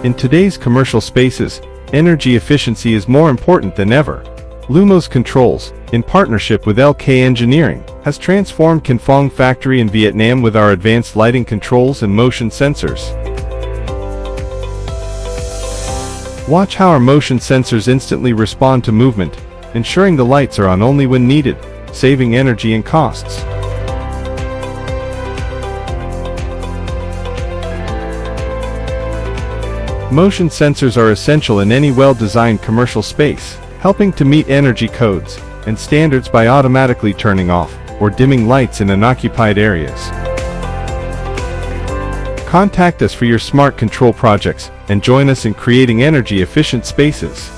In today's commercial spaces, energy efficiency is more important than ever. Lumos Controls, in partnership with LK Engineering, has transformed Khanh Phong Factory in Vietnam with our advanced lighting controls and motion sensors. Watch how our motion sensors instantly respond to movement, ensuring the lights are on only when needed, saving energy and costs. Motion sensors are essential in any well-designed commercial space, helping to meet energy codes and standards by automatically turning off or dimming lights in unoccupied areas. Contact us for your smart control projects and join us in creating energy-efficient spaces.